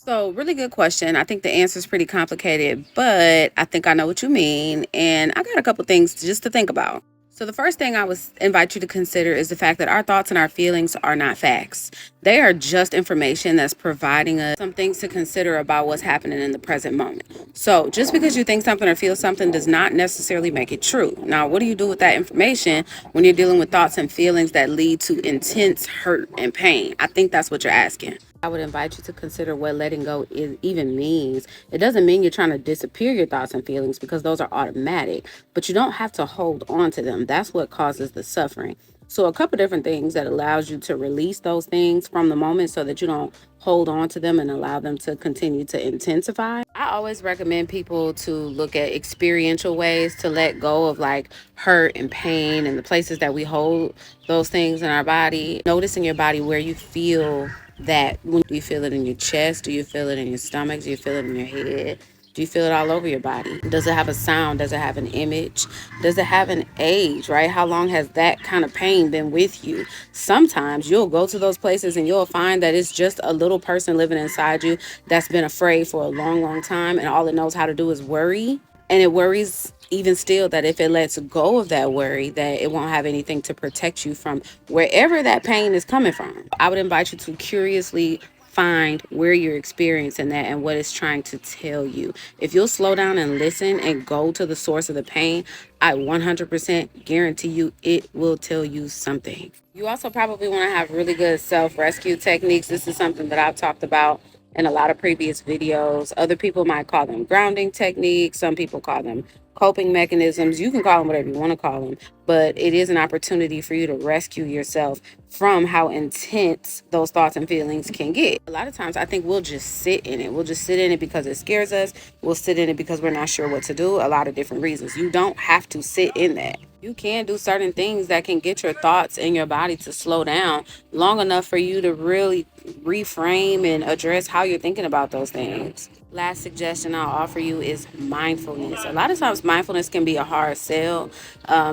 So, really good question. I think the answer is pretty complicated, but I think I know what you mean. And I got a couple things just to think about. So, the first thing I would invite you to consider is the fact that our thoughts and our feelings are not facts. They are just information that's providing us some things to consider about what's happening in the present moment. So, just because you think something or feel something does not necessarily make it true. Now, what do you do with that information when you're dealing with thoughts and feelings that lead to intense hurt and pain? I think that's what you're asking. I would invite you to consider what letting go even means. It doesn't mean you're trying to disappear your thoughts and feelings because those are automatic, but you don't have to hold on to them. That's what causes the suffering. So, a couple different things that allows you to release those things from the moment so that you don't hold on to them and allow them to continue to intensify. I always recommend people to look at experiential ways to let go of like hurt and pain and the places that we hold those things in our body. Notice in your body where you feel that. When do you feel it in your chest? Do you feel it in your stomach? Do you feel it in your head? Do you feel it all over your body? Does it have a sound? Does it have an image? Does it have an age, right? How long has that kind of pain been with you? Sometimes you'll go to those places and you'll find that it's just a little person living inside you that's been afraid for a long, long time. And all it knows how to do is worry. And it worries even still that if it lets go of that worry, that it won't have anything to protect you from wherever that pain is coming from. I would invite you to curiously find where you're experiencing that and what it's trying to tell you. If you'll slow down and listen and go to the source of the pain, I 100% guarantee you it will tell you something. You also probably want to have really good self-rescue techniques. This is something that I've talked about in a lot of previous videos. Other people might call them grounding techniques. Some people call them coping mechanisms. You can call them whatever you want to call them, but it is an opportunity for you to rescue yourself from how intense those thoughts and feelings can get. A lot of times I think we'll just sit in it. We'll just sit in it because it scares us. We'll sit in it because we're not sure what to do. A lot of different reasons. You don't have to sit in that. You can do certain things that can get your thoughts and your body to slow down long enough for you to really reframe and address how you're thinking about those things. Last suggestion I'll offer you is mindfulness. A lot of times, mindfulness can be a hard sell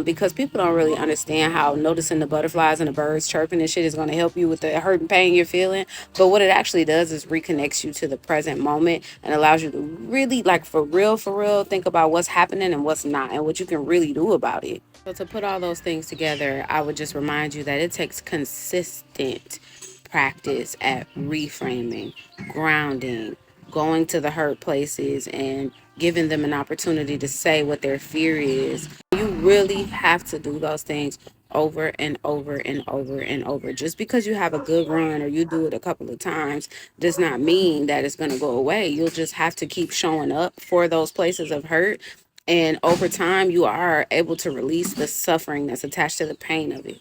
because people don't really understand how noticing the butterflies and the birds chirping and shit is going to help you with the hurt and pain you're feeling. But what it actually does is reconnects you to the present moment and allows you to really, like, for real, think about what's happening and what's not and what you can really do about it. So, to put all those things together, I would just remind you that it takes consistent practice at reframing, grounding, going to the hurt places and giving them an opportunity to say what their fear is. You really have to do those things over and over and over and over. Just because you have a good run or you do it a couple of times does not mean that it's going to go away. You'll just have to keep showing up for those places of hurt. And over time, you are able to release the suffering that's attached to the pain of it.